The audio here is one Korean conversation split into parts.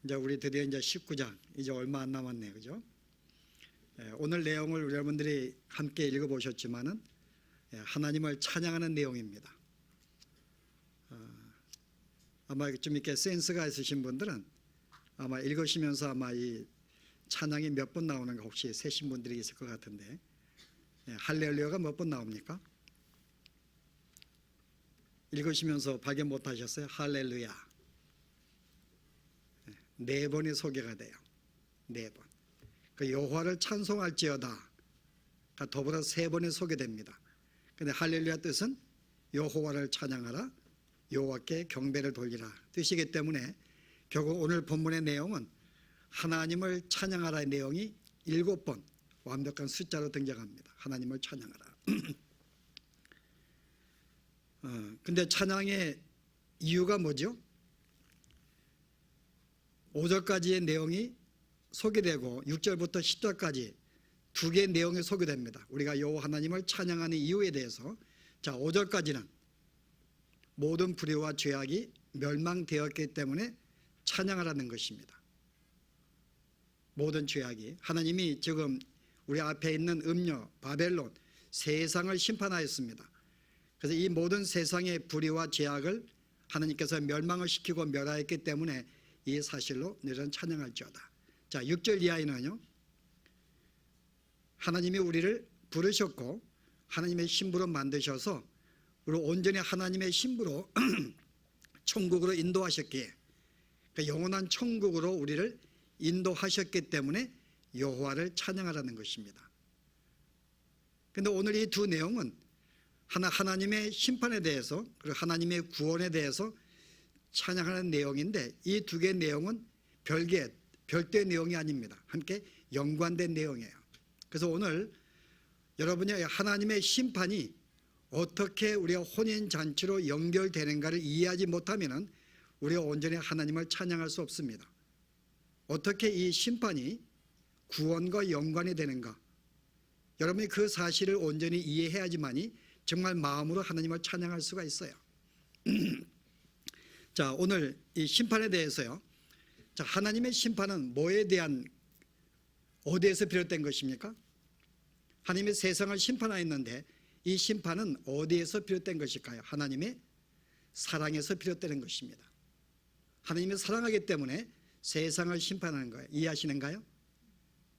이제 우리 드디어 이제 19장 이제 얼마 안 남았네요, 그죠? 오늘 내용을 여러분들이 함께 읽어보셨지만은 하나님을 찬양하는 내용입니다. 아마 좀 이렇게 센스가 있으신 분들은 아마 읽으시면서 아마 이 찬양이 몇 번 나오는가 혹시 세신 분들이 있을 것 같은데, 할렐루야가 몇 번 나옵니까? 읽으시면서 발견 못 하셨어요? 할렐루야 4번이 소개가 돼요. 4번. 그 여호와를 찬송할지어다 더불어 3번이 소개됩니다. 근데 할렐루야 뜻은 여호와를 찬양하라, 여호와께 경배를 돌리라 뜻이기 때문에 결국 오늘 본문의 내용은 하나님을 찬양하라의 내용이 7번 완벽한 숫자로 등장합니다. 하나님을 찬양하라. 근데 찬양의 이유가 뭐죠? 5절까지의 내용이 소개되고 6절부터 10절까지 두 개의 내용이 소개됩니다. 우리가 여호와 하나님을 찬양하는 이유에 대해서, 자 5절까지는 모든 불의와 죄악이 멸망되었기 때문에 찬양하라는 것입니다. 모든 죄악이, 하나님이 지금 우리 앞에 있는 음녀 바벨론 세상을 심판하였습니다. 그래서 이 모든 세상의 불의와 죄악을 하나님께서 멸망을 시키고 멸하였기 때문에 이 사실로 너희는 찬양할지어다. 자 6절 이하에는요, 하나님이 우리를 부르셨고 하나님의 신부로 만드셔서 우리 온전히 하나님의 신부로 천국으로 인도하셨기에, 그러니까 영원한 천국으로 우리를 인도하셨기 때문에 여호와를 찬양하라는 것입니다. 그런데 오늘 이 두 내용은 하나님의 심판에 대해서 그리고 하나님의 구원에 대해서 찬양하는 내용인데, 이 두 개의 내용은 별도의 내용이 아닙니다. 함께 연관된 내용이에요. 그래서 오늘 여러분이 하나님의 심판이 어떻게 우리가 혼인잔치로 연결되는가를 이해하지 못하면 우리가 온전히 하나님을 찬양할 수 없습니다. 어떻게 이 심판이 구원과 연관이 되는가, 여러분이 그 사실을 온전히 이해해야지만이 정말 마음으로 하나님을 찬양할 수가 있어요. 자 오늘 이 심판에 대해서요, 자 하나님의 심판은 뭐에 대한, 어디에서 비롯된 것입니까? 하나님의 세상을 심판하였는데 이 심판은 어디에서 비롯된 것일까요? 하나님의 사랑에서 비롯되는 것입니다. 하나님이 사랑하기 때문에 세상을 심판하는 거예요. 이해하시는가요?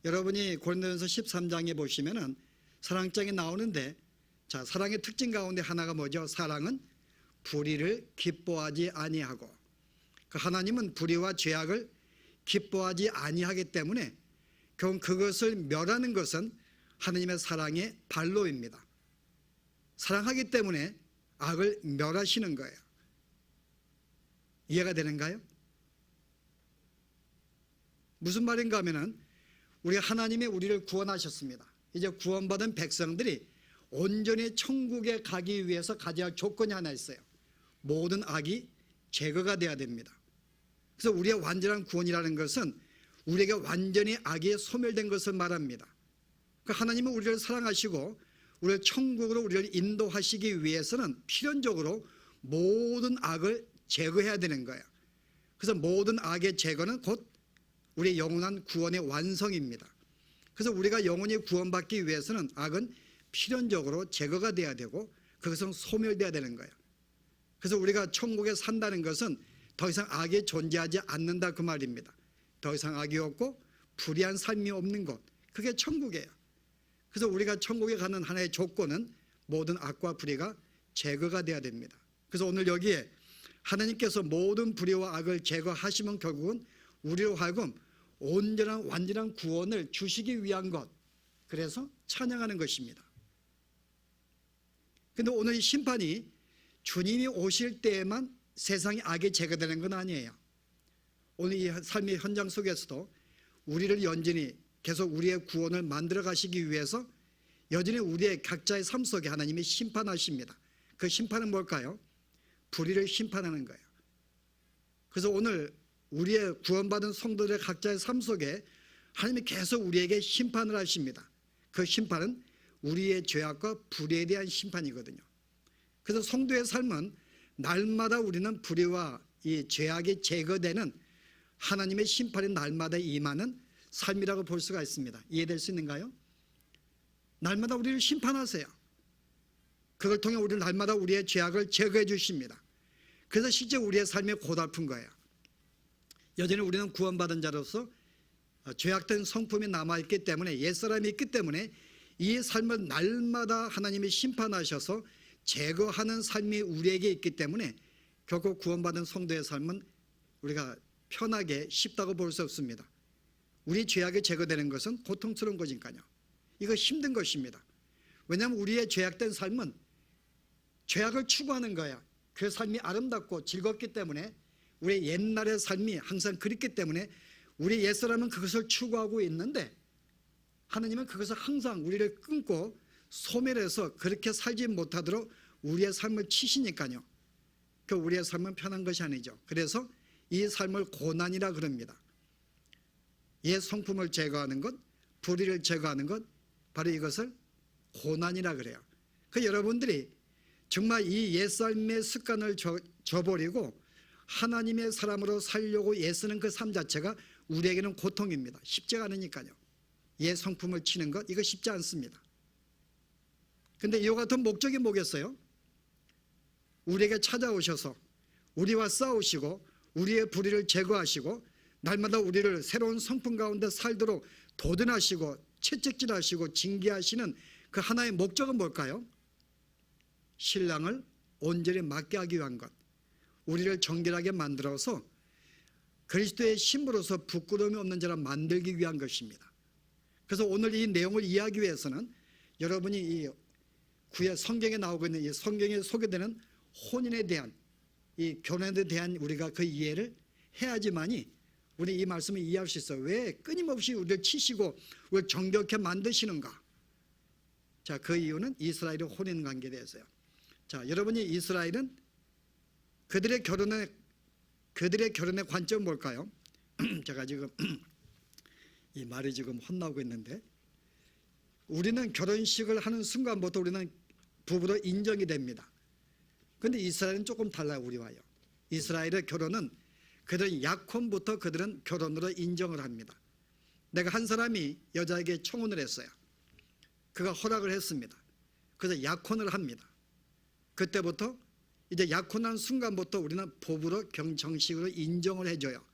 여러분이 고린도전서 13장에 보시면은 사랑장이 나오는데, 자 사랑의 특징 가운데 하나가 뭐죠? 사랑은 불의를 기뻐하지 아니하고, 하나님은 불의와 죄악을 기뻐하지 아니하기 때문에 결국 그것을 멸하는 것은 하나님의 사랑의 발로입니다. 사랑하기 때문에 악을 멸하시는 거예요. 이해가 되는가요? 무슨 말인가 하면은 우리 하나님이 우리를 구원하셨습니다. 이제 구원받은 백성들이 온전히 천국에 가기 위해서 가져야 할 조건이 하나 있어요. 모든 악이 제거가 돼야 됩니다. 그래서 우리의 완전한 구원이라는 것은 우리에게 완전히 악이 소멸된 것을 말합니다. 그러니까 하나님은 우리를 사랑하시고 우리를 천국으로 우리를 인도하시기 위해서는 필연적으로 모든 악을 제거해야 되는 거예요. 그래서 모든 악의 제거는 곧 우리의 영원한 구원의 완성입니다. 그래서 우리가 영원히 구원받기 위해서는 악은 필연적으로 제거가 돼야 되고 그것은 소멸돼야 되는 거예요. 그래서 우리가 천국에 산다는 것은 더 이상 악이 존재하지 않는다 그 말입니다. 더 이상 악이 없고 불의한 삶이 없는 곳, 그게 천국이에요. 그래서 우리가 천국에 가는 하나의 조건은 모든 악과 불의가 제거가 돼야 됩니다. 그래서 오늘 여기에 하나님께서 모든 불의와 악을 제거하시면 결국은 우리로 하여금 온전한 완전한 구원을 주시기 위한 것, 그래서 찬양하는 것입니다. 그런데 오늘 이 심판이 주님이 오실 때에만 세상의 악이 제거되는 건 아니에요. 오늘 이 삶의 현장 속에서도 우리를 여전히 계속 우리의 구원을 만들어 가시기 위해서 여전히 우리의 각자의 삶 속에 하나님이 심판하십니다. 그 심판은 뭘까요? 불의를 심판하는 거예요. 그래서 오늘 우리의 구원받은 성도들의 각자의 삶 속에 하나님이 계속 우리에게 심판을 하십니다. 그 심판은 우리의 죄악과 불의에 대한 심판이거든요. 그래서 성도의 삶은 날마다 우리는 불의와 이 죄악이 제거되는 하나님의 심판이 날마다 임하는 삶이라고 볼 수가 있습니다. 이해될 수 있는가요? 날마다 우리를 심판하세요. 그걸 통해 우리는 날마다 우리의 죄악을 제거해 주십니다. 그래서 실제 우리의 삶이 고달픈 거예요. 여전히 우리는 구원받은 자로서 죄악된 성품이 남아있기 때문에, 옛사람이 있기 때문에 이 삶을 날마다 하나님이 심판하셔서 제거하는 삶이 우리에게 있기 때문에 결코 구원받은 성도의 삶은 우리가 편하게 쉽다고 볼 수 없습니다. 우리 죄악이 제거되는 것은 고통스러운 거니까요. 이거 힘든 것입니다. 왜냐하면 우리의 죄악된 삶은 죄악을 추구하는 거야. 그 삶이 아름답고 즐겁기 때문에, 우리 옛날의 삶이 항상 그립기 때문에 우리 옛사람은 그것을 추구하고 있는데, 하나님은 그것을 항상 우리를 끊고 소멸해서 그렇게 살지 못하도록 우리의 삶을 치시니까요. 그 우리의 삶은 편한 것이 아니죠. 그래서 이 삶을 고난이라 그럽니다. 옛 성품을 제거하는 것, 불의를 제거하는 것, 바로 이것을 고난이라 그래요. 그 여러분들이 정말 이 옛삶의 습관을 저버리고 하나님의 사람으로 살려고 애쓰는 그 삶 자체가 우리에게는 고통입니다. 쉽지가 않으니까요. 옛 성품을 치는 것, 이거 쉽지 않습니다. 근데 이와 같은 목적이 뭐겠어요? 우리에게 찾아오셔서 우리와 싸우시고 우리의 불의를 제거하시고 날마다 우리를 새로운 성품 가운데 살도록 도전하시고 채찍질하시고 징계하시는 그 하나의 목적은 뭘까요? 신랑을 온전히 맡게 하기 위한 것, 우리를 정결하게 만들어서 그리스도의 신부로서 부끄러움이 없는 자라 만들기 위한 것입니다. 그래서 오늘 이 내용을 이해하기 위해서는 여러분이 이 구약 성경에 나오고 있는 이 성경에 소개되는 혼인에 대한, 이 결혼에 대한 우리가 그 이해를 해야지만이 우리 이 말씀을 이해할 수 있어요. 왜 끊임없이 우리를 치시고 우리를 정결케 만드시는가? 자, 그 이유는 이스라엘의 혼인 관계에 대해서요. 자, 여러분이 이스라엘은 그들의 결혼의 관점은 뭘까요? 제가 지금 이 말이 지금 혼나고 있는데, 우리는 결혼식을 하는 순간부터 우리는 부부로 인정이 됩니다. 그런데 이스라엘은 조금 달라요, 우리와요. 이스라엘의 결혼은 그들은 약혼부터 그들은 결혼으로 인정을 합니다. 내가 한 사람이 여자에게 청혼을 했어요. 그가 허락을 했습니다. 그래서 약혼을 합니다. 그때부터 이제 약혼한 순간부터 우리는 법으로 정식으로 인정을 해줘요.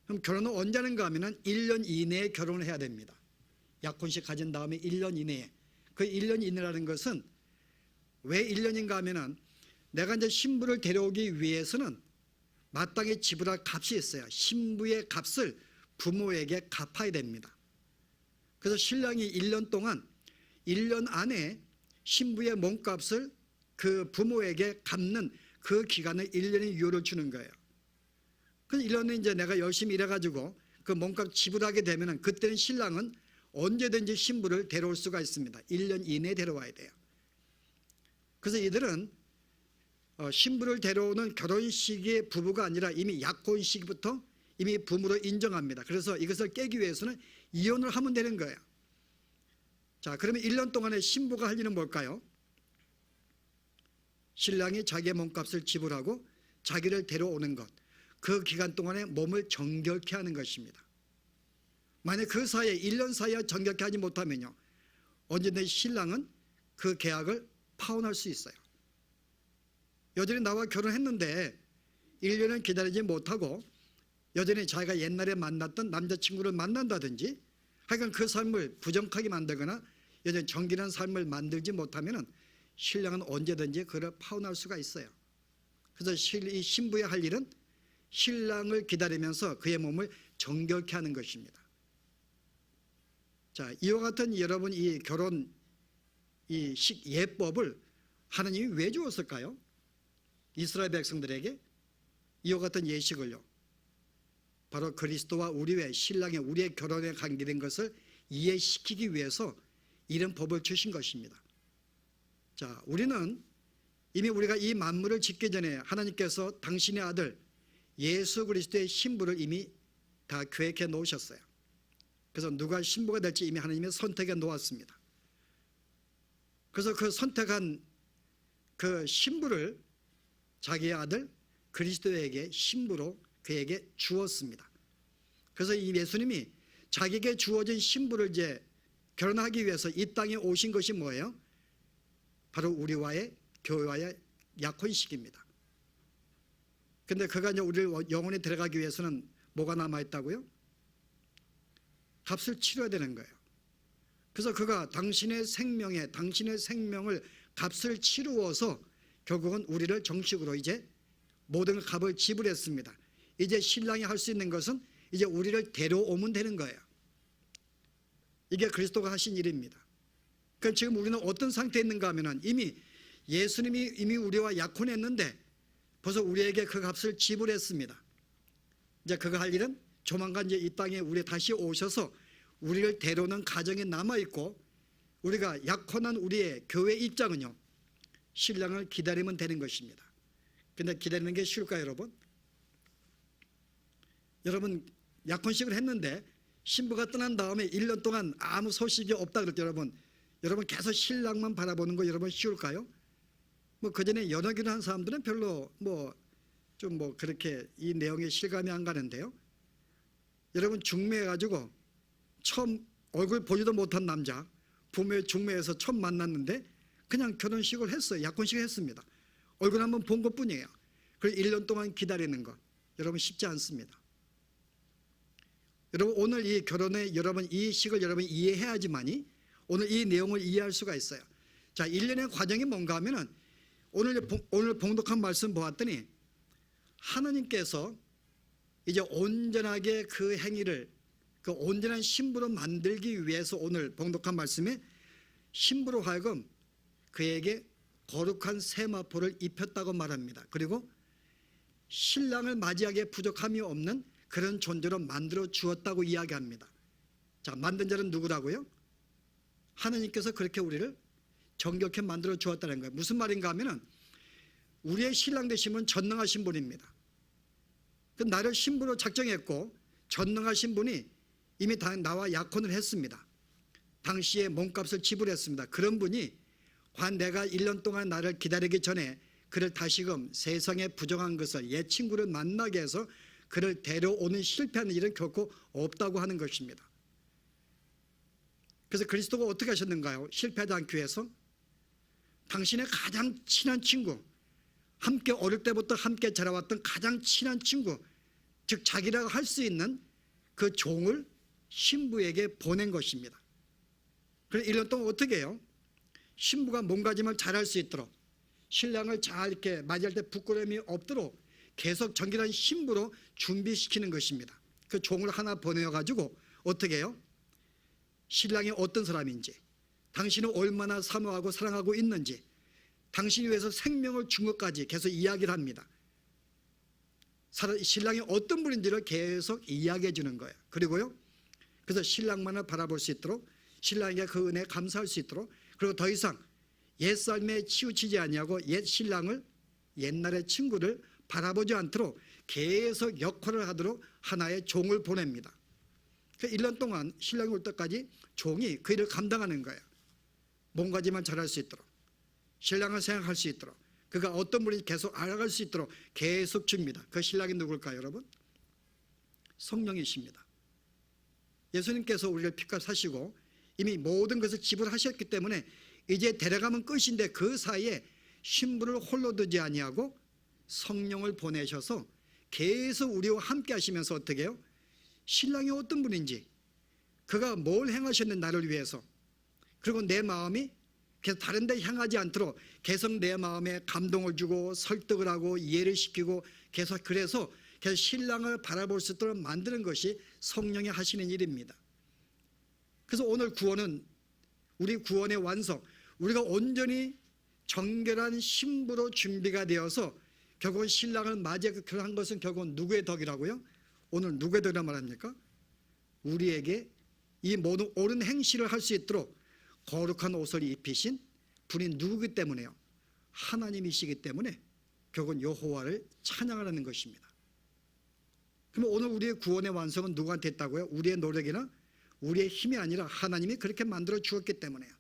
그럼 결혼은 언제 하는가 하면 1년 이내에 결혼을 해야 됩니다. 약혼식 가진 다음에 1년 이내에. 그 1년 이내라는 것은 왜 1년인가 하면은 내가 이제 신부를 데려오기 위해서는 마땅히 지불할 값이 있어요. 신부의 값을 부모에게 갚아야 됩니다. 그래서 신랑이 1년 동안 1년 안에 신부의 몸값을 그 부모에게 갚는 그 기간을 1년의 유효를 주는 거예요. 그래서 1년에 이제 내가 열심히 일해가지고 그 몸값 지불하게 되면은 그때는 신랑은 언제든지 신부를 데려올 수가 있습니다. 1년 이내에 데려와야 돼요. 그래서 이들은 신부를 데려오는 결혼식의 부부가 아니라 이미 약혼 시기부터 이미 부모로 인정합니다. 그래서 이것을 깨기 위해서는 이혼을 하면 되는 거예요. 자, 그러면 1년 동안에 신부가 할 일은 뭘까요? 신랑이 자기의 몸값을 지불하고 자기를 데려오는 것, 그 기간 동안에 몸을 정결케 하는 것입니다. 만약 그 사이에 1년 사이에 정결케 하지 못하면요, 언제든지 신랑은 그 계약을 파혼할 수 있어요. 여전히 나와 결혼했는데 1년을 기다리지 못하고 여전히 자기가 옛날에 만났던 남자친구를 만난다든지 하여간 그 삶을 부정하게 만들거나 여전히 정결한 삶을 만들지 못하면 신랑은 언제든지 그를 파혼할 수가 있어요. 그래서 이 신부의 할 일은 신랑을 기다리면서 그의 몸을 정결케 하는 것입니다. 자, 이와 같은 여러분 이 결혼 이 예법을 하나님이 왜 주었을까요? 이스라엘 백성들에게 이와 같은 예식을요, 바로 그리스도와 우리의 신랑의 우리의 결혼에 관계된 것을 이해시키기 위해서 이런 법을 주신 것입니다. 자, 우리는 이미 우리가 이 만물을 짓기 전에 하나님께서 당신의 아들 예수 그리스도의 신부를 이미 다 계획해 놓으셨어요. 그래서 누가 신부가 될지 이미 하나님이 선택해 놓았습니다. 그래서 그 선택한 그 신부를 자기의 아들 그리스도에게 신부로 그에게 주었습니다. 그래서 이 예수님이 자기에게 주어진 신부를 이제 결혼하기 위해서 이 땅에 오신 것이 뭐예요? 바로 우리와의 교회와의 약혼식입니다. 근데 그가 이제 우리를 영원히 데려가기 위해서는 뭐가 남아있다고요? 값을 치러야 되는 거예요. 그래서 그가 당신의 생명을 값을 치루어서 결국은 우리를 정식으로 이제 모든 값을 지불했습니다. 이제 신랑이 할 수 있는 것은 이제 우리를 데려오면 되는 거예요. 이게 그리스도가 하신 일입니다. 그러니까 지금 우리는 어떤 상태에 있는가 하면은 예수님이 우리와 약혼했는데 벌써 우리에게 그 값을 지불했습니다. 이제 그가 할 일은 조만간 이제 이 땅에 우리 다시 오셔서 우리를 데려오는 과정이 남아 있고, 우리가 약혼한 우리의 교회 입장은요, 신랑을 기다리면 되는 것입니다. 근데 기다리는 게 쉬울까요, 여러분? 여러분 약혼식을 했는데 신부가 떠난 다음에 1년 동안 아무 소식이 없다 그랬죠. 여러분 계속 신랑만 바라보는 거 여러분 쉬울까요? 뭐 그전에 연애기를 한 사람들은 별로 그렇게 이 내용에 실감이 안 가는데요. 여러분 중매해가지고 처음 얼굴 보지도 못한 남자 부모의 중매에서 처음 만났는데 그냥 결혼식을 했어요. 약혼식을 했습니다. 얼굴 한번 본 것뿐이에요. 그래서 1년 동안 기다리는 것 여러분 쉽지 않습니다. 여러분 오늘 이 결혼의 여러분 이 식을 여러분 이해해야지만이 오늘 이 내용을 이해할 수가 있어요. 자, 1년의 과정이 뭔가 하면은 오늘 봉독한 말씀 보았더니 하나님께서 이제 온전하게 그 행위를 그 온전한 신부로 만들기 위해서 오늘 봉독한 말씀에 신부로 하여금 그에게 거룩한 세마포를 입혔다고 말합니다. 그리고 신랑을 맞이하기에 부족함이 없는 그런 존재로 만들어 주었다고 이야기합니다. 자, 만든 자는 누구라고요? 하나님께서 그렇게 우리를 정결케 만들어 주었다는 거예요. 무슨 말인가 하면은 우리의 신랑 되시면 전능하신 분입니다. 그 나를 신부로 작정했고 전능하신 분이 이미 나와 약혼을 했습니다. 당시에 몸값을 지불했습니다. 그런 분이 관 내가 1년 동안 나를 기다리기 전에 그를 다시금 세상에 부정한 것을 옛 친구를 만나게 해서 그를 데려오는 실패하는 일은 결코 없다고 하는 것입니다. 그래서 그리스도가 어떻게 하셨는가요? 실패하지 않기 위해서 당신의 가장 친한 친구, 함께 어릴 때부터 함께 자라왔던 가장 친한 친구, 즉 자기라고 할 수 있는 그 종을 신부에게 보낸 것입니다. 그래서 1년 동안 어떻게 해요? 신부가 몸가짐을 잘할 수 있도록 신랑을 잘 이렇게 맞이할 때 부끄러움이 없도록 계속 정결한 신부로 준비시키는 것입니다. 그 종을 하나 보내가지고 어떻게 해요? 신랑이 어떤 사람인지, 당신을 얼마나 사모하고 사랑하고 있는지, 당신이 위해서 생명을 준 것까지 계속 이야기를 합니다. 신랑이 어떤 분인지를 계속 이야기해 주는 거예요. 그리고요, 그래서 신랑만을 바라볼 수 있도록, 신랑에게 그 은혜에 감사할 수 있도록, 그리고 더 이상 옛삶에 치우치지 아니하고 옛 신랑을, 옛날의 친구를 바라보지 않도록 계속 역할을 하도록 하나의 종을 보냅니다. 1년 동안 신랑이 올 때까지 종이 그 일을 감당하는 거예요. 몸가짐만 잘할 수 있도록, 신랑을 생각할 수 있도록, 그가 어떤 분인지 계속 알아갈 수 있도록 계속 줍니다. 그 신랑이 누굴까요, 여러분? 성령이십니다. 예수님께서 우리를 피값 사시고 이미 모든 것을 지불하셨기 때문에 이제 데려가면 끝인데 그 사이에 신부를 홀로 두지 아니하고 성령을 보내셔서 계속 우리와 함께 하시면서 어떻게 해요? 신랑이 어떤 분인지, 그가 뭘 행하셨는 나를 위해서, 그리고 내 마음이 계속 다른 데 향하지 않도록 계속 내 마음에 감동을 주고 설득을 하고 이해를 시키고 계속 그래서 계속 신랑을 바라볼 수 있도록 만드는 것이 성령이 하시는 일입니다. 그래서 오늘 구원은 우리 구원의 완성, 우리가 온전히 정결한 신부로 준비가 되어서 결국은 신랑을 맞이하고 결혼한 것은 결국은 누구의 덕이라고요? 오늘 누구의 덕이란 말합니까? 우리에게 이 모든 옳은 행실을 할 수 있도록 거룩한 옷을 입히신 분이 누구기 때문에요? 하나님이시기 때문에 결국은 여호와를 찬양하라는 것입니다. 그럼 오늘 우리의 구원의 완성은 누구한테 있다고요? 우리의 노력이나 우리의 힘이 아니라 하나님이 그렇게 만들어 주었기 때문에요.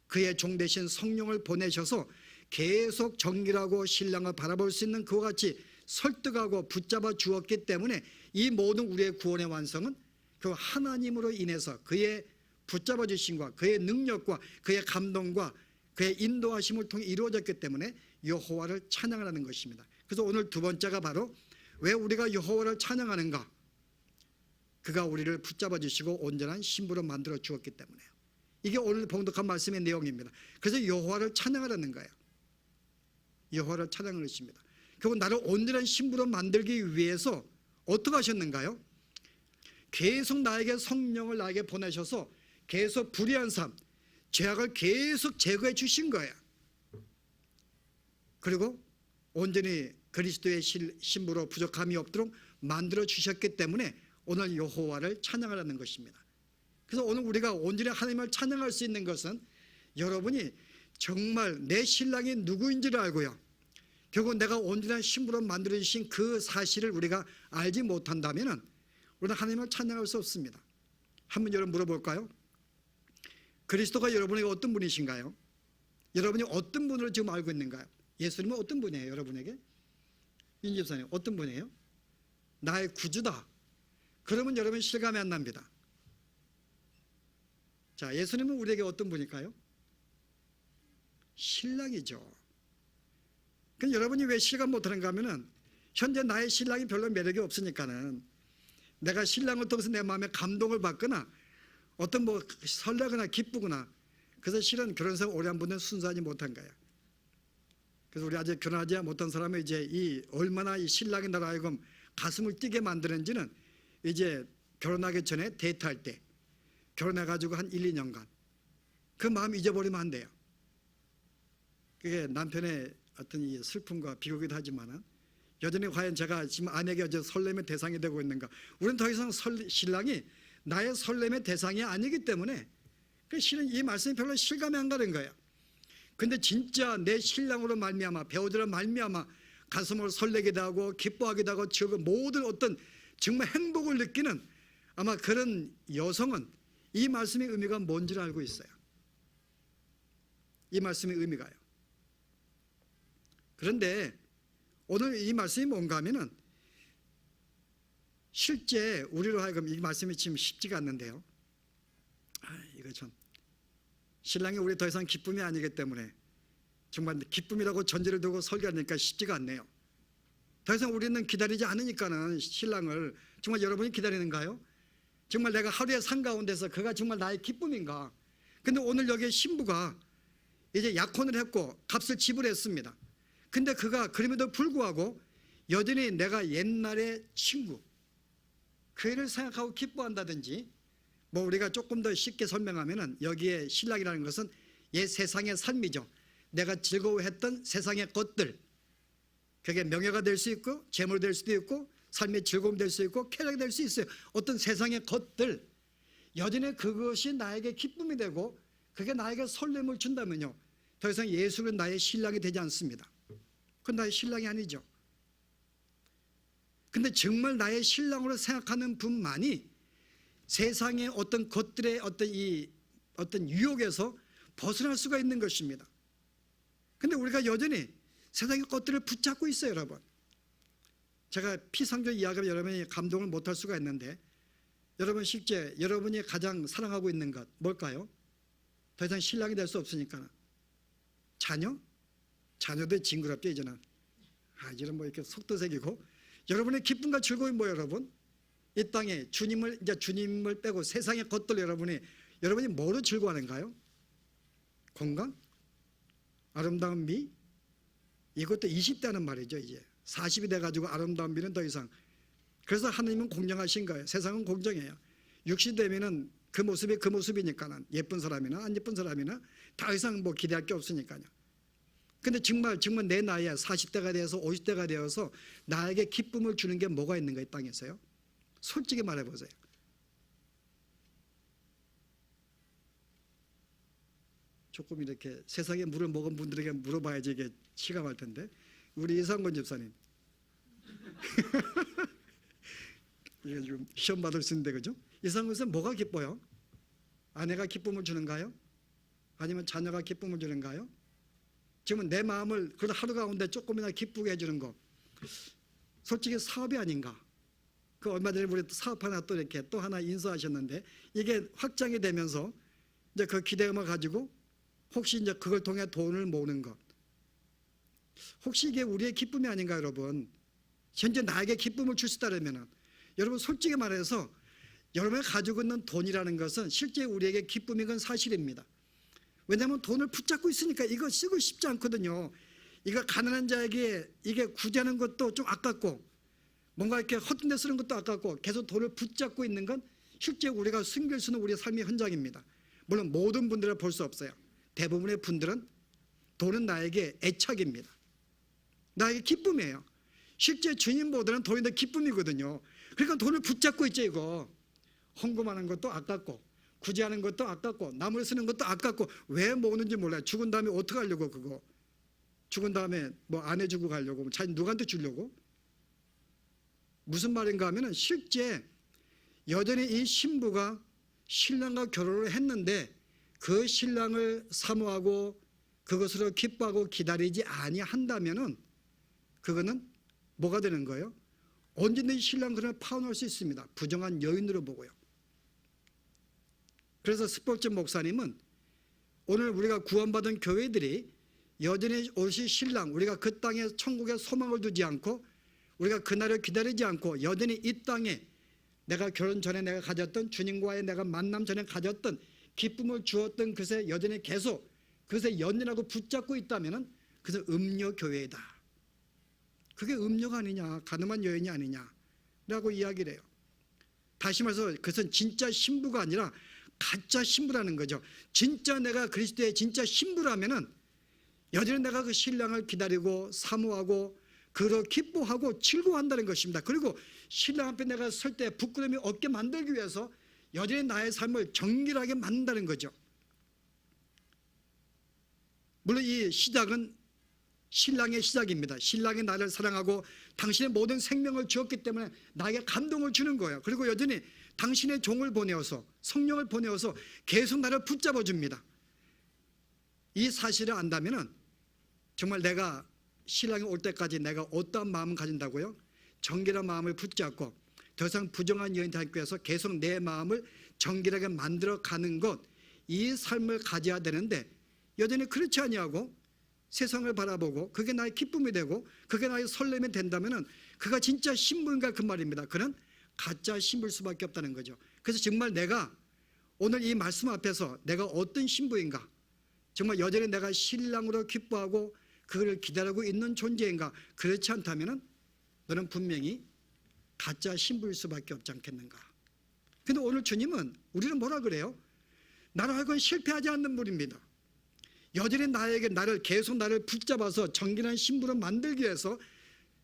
그의 종 되신 성령을 보내셔서 계속 정결하고 신랑을 바라볼 수 있는 그와 같이 설득하고 붙잡아 주었기 때문에 이 모든 우리의 구원의 완성은 그 하나님으로 인해서 그의 붙잡아 주심과 그의 능력과 그의 감동과 그의 인도하심을 통해 이루어졌기 때문에 여호와를 찬양하는 것입니다. 그래서 오늘 두 번째가 바로 왜 우리가 여호와를 찬양하는가? 그가 우리를 붙잡아 주시고 온전한 신부로 만들어 주었기 때문에요. 이게 오늘 봉독한 말씀의 내용입니다. 그래서 여호와를 찬양하라는 거예요. 여호와를 찬양하는 것입니다. 결국 나를 온전한 신부로 만들기 위해서 어떻게 하셨는가요? 계속 나에게 성령을 나에게 보내셔서 계속 불의한 삶, 죄악을 계속 제거해 주신 거예요. 그리고 온전히 그리스도의 신부로 부족함이 없도록 만들어 주셨기 때문에 오늘 여호와를 찬양하라는 것입니다. 그래서 오늘 우리가 온전히 하나님을 찬양할 수 있는 것은 여러분이 정말 내 신랑이 누구인지를 알고요, 결국 내가 온전한 신부로 만들어 주신 그 사실을 우리가 알지 못한다면 우리는 하나님을 찬양할 수 없습니다. 한번 여러분 물어볼까요? 그리스도가 여러분에게 어떤 분이신가요? 여러분이 어떤 분으로 지금 알고 있는가요? 예수님은 어떤 분이에요? 여러분에게? 윤 집사님 어떤 분이에요? 나의 구주다. 그러면 여러분 실감이 안 납니다. 자, 예수님은 우리에게 어떤 분일까요? 신랑이죠. 그럼 여러분이 왜 실감 못하는가 하면은 현재 나의 신랑이 별로 매력이 없으니까는 내가 신랑을 통해서 내 마음에 감동을 받거나 어떤 뭐 설레거나 기쁘거나, 그래서 실은 결혼생활 오래 한 분은 순수하지 못한 거야. 그래서 우리 아직 결혼하지 못한 사람은 이제 이 얼마나 이 신랑이 나를 하여금 가슴을 뛰게 만드는지는 이제 결혼하기 전에 데이트할 때 결혼해가지고 한 1, 2년간 그 마음 잊어버리면 안 돼요. 그게 남편의 어떤 이 슬픔과 비교기도 하지만은 여전히 과연 제가 지금 아내에게 어제 설렘의 대상이 되고 있는가? 우리는 더 이상 신랑이 나의 설렘의 대상이 아니기 때문에 그 실은 이 말씀이 별로 실감이 안 가는 거예요. 근데 진짜 내 신랑으로 말미암아 배우자로 말미암아 가슴을 설레기도 하고 기뻐하기도 하고 즐거운 모든 어떤 정말 행복을 느끼는 아마 그런 여성은 이 말씀의 의미가 뭔지를 알고 있어요. 이 말씀의 의미가요. 그런데 오늘 이 말씀이 뭔가 하면은 실제 우리로 하여금 이 말씀이 지금 쉽지가 않는데요. 이거 참 신랑이 우리 더 이상 기쁨이 아니기 때문에 정말 기쁨이라고 전제를 두고 설교하니까 쉽지가 않네요. 더 이상 우리는 기다리지 않으니까는 신랑을 정말 여러분이 기다리는가요? 정말 내가 하루의 삶 가운데서 그가 정말 나의 기쁨인가? 근데 오늘 여기 신부가 이제 약혼을 했고 값을 지불했습니다. 근데 그가 그럼에도 불구하고 여전히 내가 옛날의 친구, 그 애를 생각하고 기뻐한다든지, 뭐 우리가 조금 더 쉽게 설명하면은 여기에 신랑이라는 것은 옛 세상의 삶이죠. 내가 즐거워했던 세상의 것들, 그게 명예가 될 수 있고 재물이 될 수도 있고 삶의 즐거움이 될 수 있고 쾌락이 될 수 있어요. 어떤 세상의 것들, 여전히 그것이 나에게 기쁨이 되고 그게 나에게 설렘을 준다면요, 더 이상 예수는 나의 신랑이 되지 않습니다. 그건 나의 신랑이 아니죠. 근데 정말 나의 신랑으로 생각하는 분만이 세상의 어떤 것들의 어떤 유혹에서 벗어날 수가 있는 것입니다. 근데 우리가 여전히 세상의 것들을 붙잡고 있어요, 여러분. 제가 피상적 이야기하면 여러분이 감동을 못할 수가 있는데, 여러분 실제 여러분이 가장 사랑하고 있는 것 뭘까요? 더 이상 신랑이 될 수 없으니까 자녀? 자녀도 징그럽죠 이제는. 이제는 뭐 이렇게 속도 새기고. 여러분의 기쁨과 즐거움이 뭐예요, 여러분? 이 땅에 주님을 빼고 세상의 것들 여러분이 뭐로 즐거워하는가요? 건강? 아름다운 미? 이것도 20대 하는 말이죠. 이제 40이 돼가지고 아름다운 미는 더 이상. 그래서 하나님은 공정하신 거예요. 세상은 공정해요. 60 되면은 그 모습이 그 모습이니까는 예쁜 사람이나 안 예쁜 사람이나 더 이상 뭐 기대할 게 없으니까요. 근데 정말 내 나이에 40대가 되어서 50대가 되어서 나에게 기쁨을 주는 게 뭐가 있는가 이 땅에서요? 솔직히 말해보세요. 조금 이렇게 세상에 물을 먹은 분들에게 물어봐야지 이게 실감할 텐데, 우리 이상권 집사님 이거 지금 시험 받을 수 있는데, 그죠? 이상권 집사님 뭐가 기뻐요? 아내가 기쁨을 주는가요? 아니면 자녀가 기쁨을 주는가요? 지금 내 마음을 그 하루 가운데 조금이나 기쁘게 해주는 거, 솔직히 사업이 아닌가. 그 얼마 전에 우리 사업 하나 또 이렇게 또 하나 인수하셨는데 이게 확장이 되면서 이제 그 기대감을 가지고 혹시 이제 그걸 통해 돈을 모으는 것. 혹시 이게 우리의 기쁨이 아닌가 여러분. 현재 나에게 기쁨을 줄 수 있다면은 여러분 솔직히 말해서 여러분이 가지고 있는 돈이라는 것은 실제 우리에게 기쁨인 건 사실입니다. 왜냐하면 돈을 붙잡고 있으니까 이거 쓰고 싶지 않거든요. 이거 가난한 자에게 이게 구제하는 것도 좀 아깝고 뭔가 이렇게 헛된 데 쓰는 것도 아깝고 계속 돈을 붙잡고 있는 건 실제 우리가 숨길 수 있는 우리의 삶의 현장입니다. 물론 모든 분들은 볼 수 없어요. 대부분의 분들은 돈은 나에게 애착입니다. 나에게 기쁨이에요. 실제 주님보다는 돈이 더 기쁨이거든요. 그러니까 돈을 붙잡고 있죠. 이거 헌금하는 것도 아깝고 구제하는 것도 아깝고 나무를 쓰는 것도 아깝고 왜 모으는지 몰라요. 죽은 다음에 어떻게 하려고 그거. 죽은 다음에 뭐 안 해주고 가려고 자기 누구한테 주려고. 무슨 말인가 하면은 실제 여전히 이 신부가 신랑과 결혼을 했는데 그 신랑을 사모하고 그것으로 기뻐하고 기다리지 아니한다면은 그거는 뭐가 되는 거예요? 언제든지 신랑 그를 파혼할 수 있습니다. 부정한 여인으로 보고요. 그래서 스포츠 목사님은 오늘 우리가 구원받은 교회들이 여전히 오실 신랑, 우리가 그 땅에 천국에 소망을 두지 않고 우리가 그날을 기다리지 않고 여전히 이 땅에 내가 결혼 전에 내가 가졌던 주님과의 내가 만남 전에 가졌던 기쁨을 주었던 것에 여전히 계속 그것에 연연하고 붙잡고 있다면 그것은 음녀교회이다. 그게 음녀가 아니냐, 가늠한 여인이 아니냐라고 이야기를 해요. 다시 말해서 그것은 진짜 신부가 아니라 가짜 신부라는 거죠. 진짜 내가 그리스도의 진짜 신부라면은 여전히 내가 그 신랑을 기다리고 사모하고 그로 기뻐하고 즐거워한다는 것입니다. 그리고 신랑 앞에 내가 설 때 부끄러움이 없게 만들기 위해서 여전히 나의 삶을 정결하게 만든다는 거죠. 물론 이 시작은 신랑의 시작입니다. 신랑이 나를 사랑하고 당신의 모든 생명을 주었기 때문에 나에게 감동을 주는 거예요. 그리고 여전히 당신의 종을 보내어서 성령을 보내어서 계속 나를 붙잡아 줍니다. 이 사실을 안다면은 정말 내가 신랑이 올 때까지 내가 어떠한 마음을 가진다고요? 정결한 마음을 붙잡고 더 이상 부정한 여인 닮기 위해서 계속 내 마음을 정결하게 만들어 가는 것, 이 삶을 가져야 되는데 여전히 그렇지 아니하고 세상을 바라보고 그게 나의 기쁨이 되고 그게 나의 설렘이 된다면은 그가 진짜 신부인가 그 말입니다. 그는 가짜 신부일 수밖에 없다는 거죠. 그래서 정말 내가 오늘 이 말씀 앞에서 내가 어떤 신부인가, 정말 여전히 내가 신랑으로 기뻐하고 그를 기다리고 있는 존재인가. 그렇지 않다면은 너는 분명히 가짜 신부일 수밖에 없지 않겠는가. 근데 오늘 주님은 우리는 뭐라 그래요? 나로 하여금 실패하지 않는 분입니다. 여전히 나에게 계속 나를 붙잡아서 정결한 신부로 만들기 위해서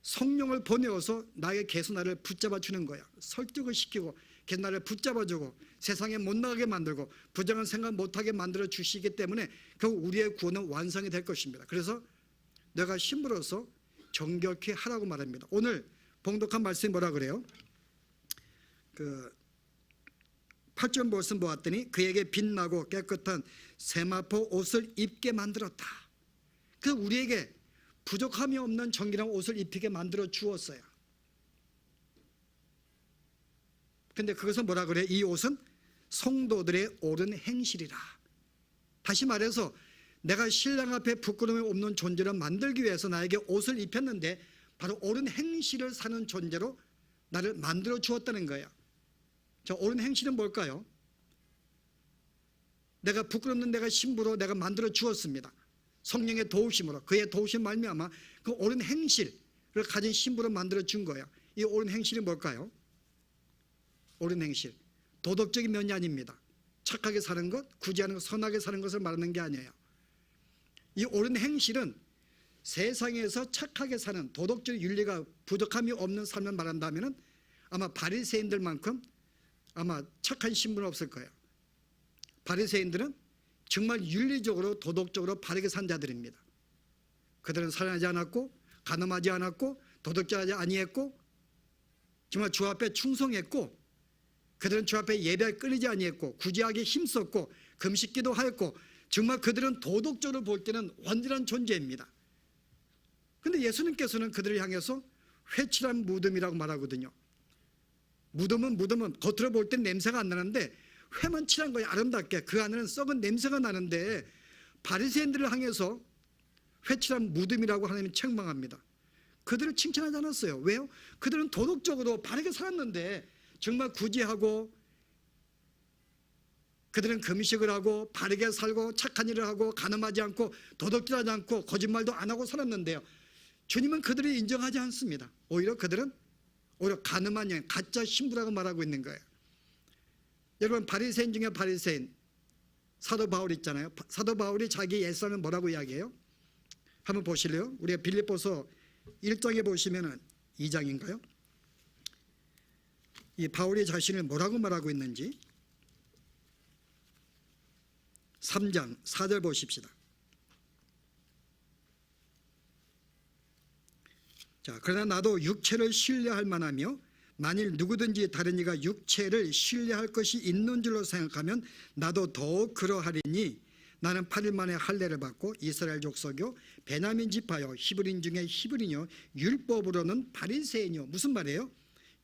성령을 보내어서 나에게 계속 나를 붙잡아 주는 거야. 설득을 시키고 계속 나를 붙잡아 주고 세상에 못 나가게 만들고 부정한 생각 못하게 만들어 주시기 때문에 결국 우리의 구원은 완성이 될 것입니다. 그래서 내가 신부로서 정결케 하라고 말합니다. 오늘 봉독한 말씀이 뭐라 그래요? 8절 말씀 보았더니 그에게 빛나고 깨끗한 세마포 옷을 입게 만들었다. 그 우리에게 부족함이 없는 정결한 옷을 입히게 만들어 주었어요. 근데 그것은 뭐라 그래? 이 옷은 성도들의 옳은 행실이라. 다시 말해서 내가 신랑 앞에 부끄러움이 없는 존재로 만들기 위해서 나에게 옷을 입혔는데 바로 옳은 행실을 사는 존재로 나를 만들어 주었다는 거예요. 자, 옳은 행실은 뭘까요? 내가 부끄럽는 내가 신부로 내가 만들어 주었습니다. 성령의 도우심으로, 그의 도우심 말미암아 그 옳은 행실을 가진 신부로 만들어 준 거예요. 이 옳은 행실이 뭘까요? 옳은 행실, 도덕적인 면이 아닙니다. 착하게 사는 것, 구제하는 것, 선하게 사는 것을 말하는 게 아니에요. 이 옳은 행실은 세상에서 착하게 사는 도덕적 윤리가 부족함이 없는 삶을 말한다면 아마 바리새인들만큼 아마 착한 신분은 없을 거예요. 바리새인들은 정말 윤리적으로 도덕적으로 바르게 산 자들입니다. 그들은 살인하지 않았고 간음하지 않았고 도덕질하지 아니했고 정말 주 앞에 충성했고 그들은 주 앞에 예배에 끊이지 아니했고 구제하기에 힘썼고 금식기도 하였고 정말 그들은 도덕적으로 볼 때는 완전한 존재입니다. 그런데 예수님께서는 그들을 향해서 회칠한 무덤이라고 말하거든요. 무덤은 겉으로 볼 땐 냄새가 안 나는데 회만 칠한 거예요. 아름답게. 그 안에는 썩은 냄새가 나는데 바리새인들을 향해서 회칠한 무덤이라고 하나님이 책망합니다. 그들을 칭찬하지 않았어요. 왜요? 그들은 도덕적으로 바르게 살았는데 정말 구제하고 그들은 금식을 하고 바르게 살고 착한 일을 하고 간음하지 않고 도덕질하지 않고 거짓말도 안 하고 살았는데요, 주님은 그들을 인정하지 않습니다. 오히려 그들은 간음한 영, 가짜 신부라고 말하고 있는 거예요. 여러분, 바리새인 중에 바리새인 사도 바울 있잖아요. 사도 바울이 자기 옛사람은 뭐라고 이야기해요? 한번 보실래요? 우리가 빌립보서 1장에 보시면은 2장인가요? 이 바울이 자신을 뭐라고 말하고 있는지 3장 4절 보십시다. 자, 그러나 나도 육체를 신뢰할 만하며 만일 누구든지 다른 이가 육체를 신뢰할 것이 있는 줄로 생각하면 나도 더욱 그러하리니 나는 8일 만에 할례를 받고 이스라엘 족속이요 베냐민 지파요 히브리인 중에 히브리요 율법으로는 바리새인이요. 무슨 말이에요?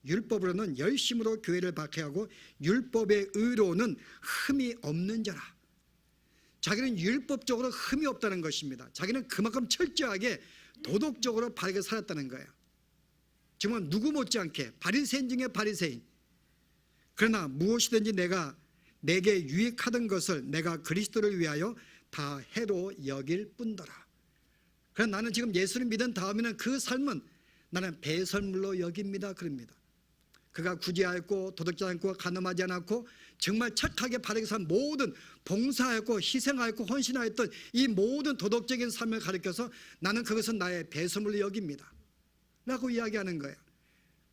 율법으로는 열심으로 교회를 박해하고 율법의 의로는 흠이 없는 자라. 자기는 율법적으로 흠이 없다는 것입니다. 자기는 그만큼 철저하게 도덕적으로 바르게 살았다는 거예요. 정말 누구 못지않게 바리새인 중에 바리새인. 그러나 무엇이든지 내게 유익하던 것을 내가 그리스도를 위하여 다 해로 여길 뿐더라. 그러나 나는 지금 예수를 믿은 다음에는 그 삶은 나는 배설물로 여깁니다. 그럽니다. 그가 구제하였고 도덕질 않고 간음하지 않았고 정말 착하게 바르게 산 모든 봉사하였고 희생하였고 헌신하였던 이 모든 도덕적인 삶을 가리켜서 나는 그것은 나의 배설물로 여깁니다 라고 이야기하는 거예요.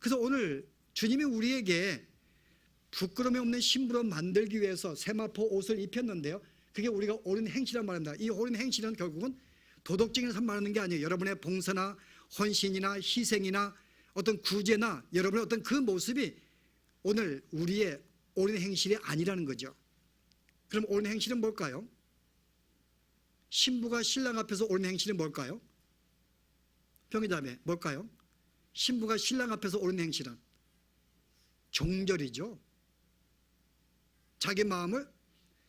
그래서 오늘 주님이 우리에게 부끄러움이 없는 신부로 만들기 위해서 세마포 옷을 입혔는데요, 그게 우리가 옳은 행실이란 말입니다. 이 옳은 행실은 결국은 도덕적인 삶 말하는 게 아니에요. 여러분의 봉사나 헌신이나 희생이나 어떤 구제나 여러분의 어떤 그 모습이 오늘 우리의 옳은 행실이 아니라는 거죠. 그럼 옳은 행실은 뭘까요? 신부가 신랑 앞에서 옳은 행실이 뭘까요? 평의자매, 뭘까요? 신부가 신랑 앞에서 옳은 행실은 정절이죠. 자기 마음을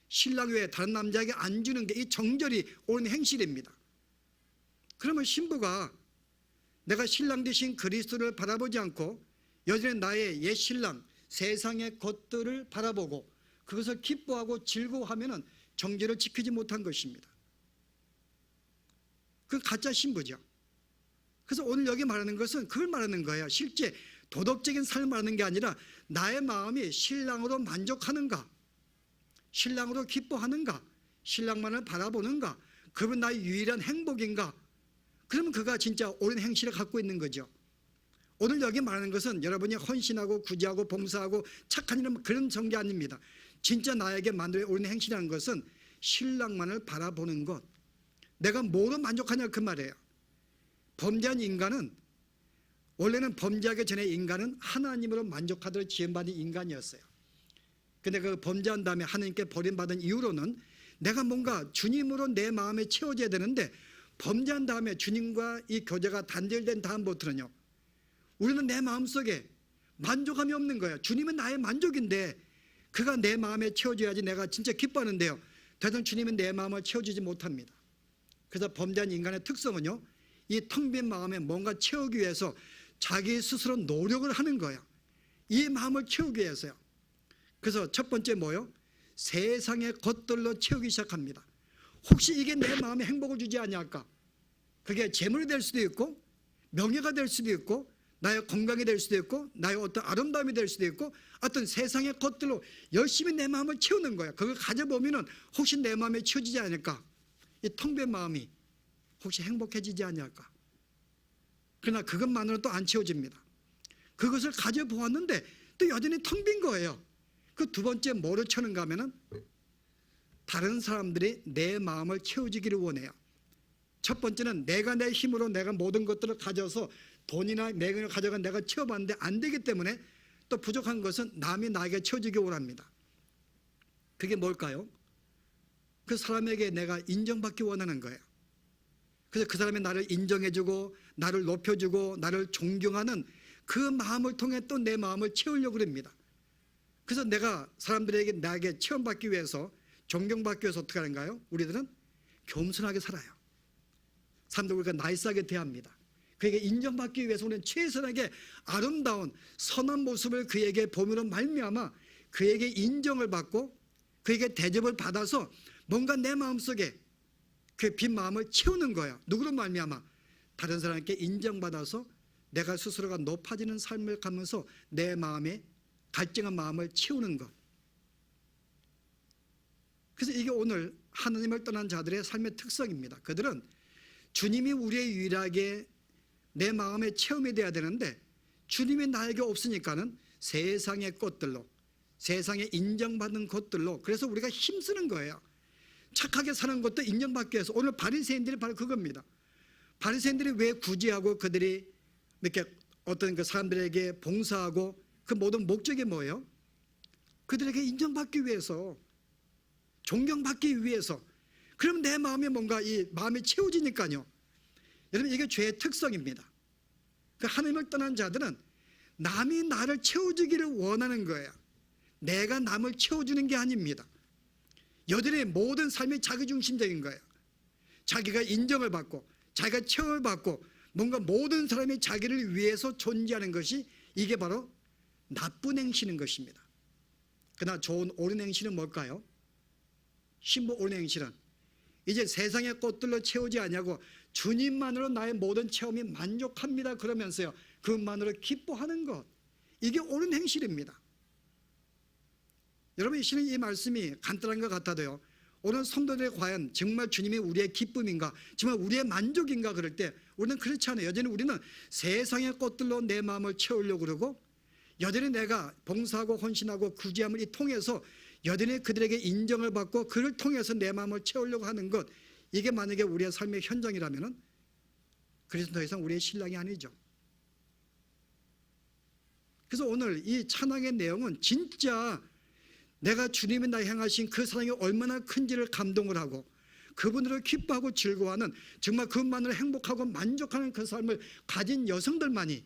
신랑 외에 다른 남자에게 안 주는 게 이 정절이 옳은 행실입니다. 그러면 신부가 내가 신랑 되신 그리스도를 바라보지 않고 여전히 나의 옛 신랑 세상의 것들을 바라보고 그것을 기뻐하고 즐거워하면 정죄를 지키지 못한 것입니다. 그 가짜 신부죠. 그래서 오늘 여기 말하는 것은 그걸 말하는 거예요. 실제 도덕적인 삶을 말하는 게 아니라 나의 마음이 신랑으로 만족하는가, 신랑으로 기뻐하는가, 신랑만을 바라보는가, 그건 나의 유일한 행복인가. 그러면 그가 진짜 옳은 행실을 갖고 있는 거죠. 오늘 여기 말하는 것은 여러분이 헌신하고 구제하고 봉사하고 착한 일은 그런 정계 아닙니다. 진짜 나에게 만들어 옳은 행실이라는 것은 신랑만을 바라보는 것. 내가 뭐로 만족하냐 그 말이에요. 범죄한 인간은 원래는 범죄하기 전에 인간은 하나님으로 만족하도록 지음받은 인간이었어요. 근데 그 범죄한 다음에 하나님께 버림받은 이후로는 내가 뭔가 주님으로 내 마음에 채워져야 되는데 범죄한 다음에 주님과 이 교제가 단절된 다음부터는요, 우리는 내 마음속에 만족함이 없는 거예요. 주님은 나의 만족인데 그가 내 마음에 채워줘야지 내가 진짜 기뻐하는데요, 대단 주님은 내 마음을 채워주지 못합니다. 그래서 범죄한 인간의 특성은요, 이 텅 빈 마음에 뭔가 채우기 위해서 자기 스스로 노력을 하는 거예요. 이 마음을 채우기 위해서요. 그래서 첫 번째 뭐요? 세상의 것들로 채우기 시작합니다. 혹시 이게 내 마음에 행복을 주지 않을까? 그게 재물이 될 수도 있고 명예가 될 수도 있고 나의 건강이 될 수도 있고 나의 어떤 아름다움이 될 수도 있고 어떤 세상의 것들로 열심히 내 마음을 채우는 거야. 그걸 가져보면은 혹시 내 마음에 채워지지 않을까? 이 텅 빈 마음이 혹시 행복해지지 않을까? 그러나 그것만으로는 또 안 채워집니다. 그것을 가져보았는데 또 여전히 텅 빈 거예요. 그 두 번째 뭐를 채우는가 하면은 다른 사람들이 내 마음을 채워주기를 원해요. 첫 번째는 내가 내 힘으로 내가 모든 것들을 가져서 돈이나 명예를 가져가 내가 채워봤는데 안 되기 때문에 또 부족한 것은 남이 나에게 채워주기 원합니다. 그게 뭘까요? 그 사람에게 내가 인정받기 원하는 거예요. 그래서 그 사람이 나를 인정해주고 나를 높여주고 나를 존경하는 그 마음을 통해 또 내 마음을 채우려고 합니다. 그래서 내가 사람들에게 나에게 체험받기 위해서, 존경받기 위해서 어떻게 하는가요? 우리들은 겸손하게 살아요. 사람들 우리가 나이스하게 대합니다. 그에게 인정받기 위해서 우리는 최선하게 아름다운 선한 모습을 그에게 보므로 말미암아 그에게 인정을 받고 그에게 대접을 받아서 뭔가 내 마음속에 그 빈 마음을 채우는 거예요. 누구로 말미암아? 다른 사람에게 인정받아서 내가 스스로가 높아지는 삶을 가면서 내 마음에 갈증한 마음을 채우는 것. 그래서 이게 오늘 하나님을 떠난 자들의 삶의 특성입니다. 그들은 주님이 우리의 유일하게 내 마음의 체험이 돼야 되는데 주님이 나에게 없으니까는 세상의 것들로, 세상에 인정받는 것들로, 그래서 우리가 힘쓰는 거예요. 착하게 사는 것도 인정받기 위해서. 오늘 바리새인들이 바로 그겁니다. 바리새인들이 왜 구제하고 그들이 이렇게 어떤 그 사람들에게 봉사하고 그 모든 목적이 뭐예요? 그들에게 인정받기 위해서, 존경받기 위해서. 그럼 내 마음이 뭔가 이 마음이 채워지니까요. 여러분 이게 죄의 특성입니다. 그 하나님을 떠난 자들은 남이 나를 채워주기를 원하는 거예요. 내가 남을 채워주는 게 아닙니다. 여전히 모든 삶이 자기중심적인 거예요. 자기가 인정을 받고 자기가 체험을 받고 뭔가 모든 사람이 자기를 위해서 존재하는 것이, 이게 바로 나쁜 행실인 것입니다. 그러나 좋은 옳은 행실은 뭘까요? 신부 옳은 행실은 이제 세상의 것들로 채우지 아니하고 주님만으로 나의 모든 체험이 만족합니다 그러면서요, 그것만으로 기뻐하는 것, 이게 옳은 행실입니다. 여러분 실은 이 말씀이 간단한 것 같아도요, 오늘 성도들이 과연 정말 주님이 우리의 기쁨인가, 정말 우리의 만족인가 그럴 때 우리는 그렇지 않아요. 여전히 우리는 세상의 것들로 내 마음을 채우려고 그러고, 여전히 내가 봉사하고 헌신하고 구제함을 이 통해서 여전히 그들에게 인정을 받고 그를 통해서 내 마음을 채우려고 하는 것, 이게 만약에 우리의 삶의 현장이라면 그래서 더 이상 우리의 신랑이 아니죠. 그래서 오늘 이 찬양의 내용은 진짜 내가 주님이 나에 행하신 그 사랑이 얼마나 큰지를 감동을 하고 그분으로 기뻐하고 즐거워하는, 정말 그것만으로 행복하고 만족하는 그 삶을 가진 여성들만이,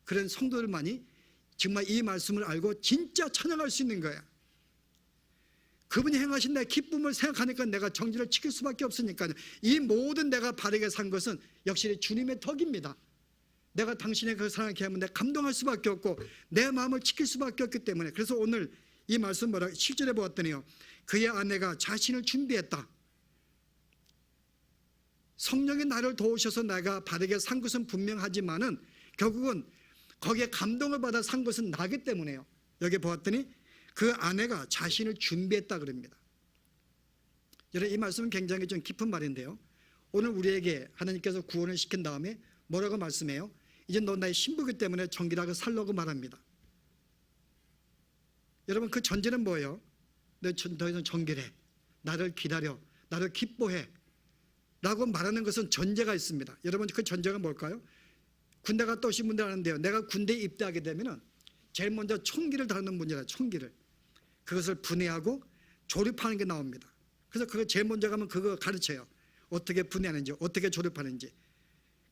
그런 성도들만이 정말 이 말씀을 알고 진짜 찬양할 수 있는 거야. 그분이 행하신 내 기쁨을 생각하니까 내가 정지를 지킬 수밖에 없으니까요. 이 모든 내가 바르게 산 것은 역시 주님의 덕입니다. 내가 당신의 그 사랑을 기하면 내가 감동할 수밖에 없고 내 마음을 지킬 수밖에 없기 때문에. 그래서 오늘 이 말씀 뭐라 7절에 보았더니요, 그의 아내가 자신을 준비했다. 성령이 나를 도우셔서 내가 바르게 산 것은 분명하지만은 결국은 거기에 감동을 받아 산 것은 나기 때문에요. 여기 보았더니 그 아내가 자신을 준비했다 그럽니다. 여러분 이 말씀은 굉장히 좀 깊은 말인데요, 오늘 우리에게 하나님께서 구원을 시킨 다음에 뭐라고 말씀해요? 이제 너 나의 신부기 때문에 정결하게 살라고 말합니다. 여러분 그 전제는 뭐예요? 너 더 이상 정결해, 나를 기다려, 나를 기뻐해 라고 말하는 것은 전제가 있습니다. 여러분 그 전제가 뭘까요? 군대 갔다 오신 분들 아는데요, 내가 군대에 입대하게 되면 제일 먼저 총기를 다루는 분이라, 총기를 그것을 분해하고 조립하는 게 나옵니다. 그래서 그거 제일 먼저 가면 그거 가르쳐요. 어떻게 분해하는지, 어떻게 조립하는지.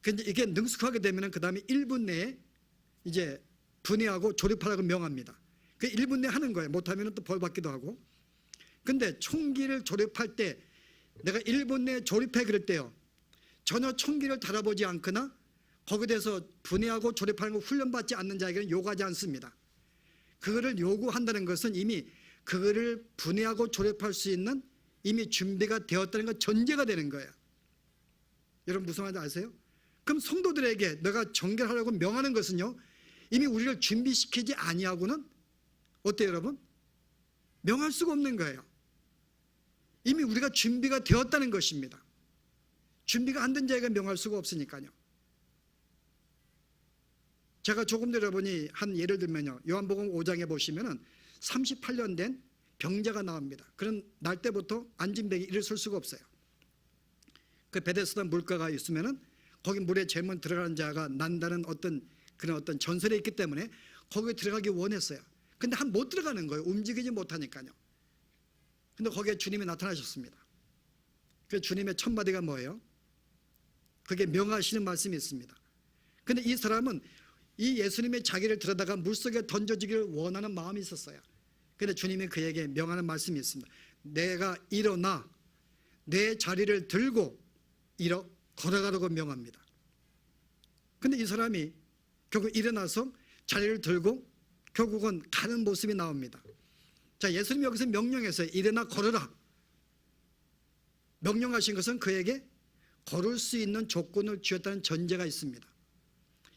근데 이게 능숙하게 되면 그 다음에 1분 내에 이제 분해하고 조립하라고 명합니다. 그 1분 내에 하는 거예요. 못하면 또 벌 받기도 하고. 근데 총기를 조립할 때 내가 1분 내에 조립해 그럴 때요, 전혀 총기를 달아보지 않거나 거기에 대해서 분해하고 조립하는 걸 훈련받지 않는 자에게는 요구하지 않습니다. 그거를 요구한다는 것은 이미 그거를 분해하고 조립할 수 있는 이미 준비가 되었다는 것, 전제가 되는 거예요. 여러분 무슨 말인지 아세요? 그럼 성도들에게 내가 정결하라고 명하는 것은요, 이미 우리를 준비시키지 아니하고는 어때요 여러분? 명할 수가 없는 거예요. 이미 우리가 준비가 되었다는 것입니다. 준비가 안 된 자에게 명할 수가 없으니까요. 제가 조금 전에 여러분이 한 예를 들면요, 요한복음 5장에 보시면은 38년 된 병자가 나옵니다. 그런 날 때부터 앉은 벽에 일어설 수가 없어요. 그 베데스다 물가가 있으면은 거기 물에 제일 먼저 들어가는 자가 난다는 어떤 그런 어떤 전설이 있기 때문에 거기에 들어가기 원했어요. 근데 못 들어가는 거예요. 움직이지 못하니까요. 근데 거기에 주님이 나타나셨습니다. 그 주님의 첫 마디가 뭐예요? 그게 명하시는 말씀이 있습니다. 근데 이 사람은 이 예수님의 자기를 들여다가 물속에 던져지기를 원하는 마음이 있었어요. 근데 주님이 그에게 명하는 말씀이 있습니다. 내가 일어나 내 자리를 들고 걸어가라고 명합니다. 근데 이 사람이 결국 일어나서 자리를 들고 결국은 가는 모습이 나옵니다. 자, 예수님이 여기서 명령했어요. 일어나 걸어라. 명령하신 것은 그에게 걸을 수 있는 조건을 주었다는 전제가 있습니다.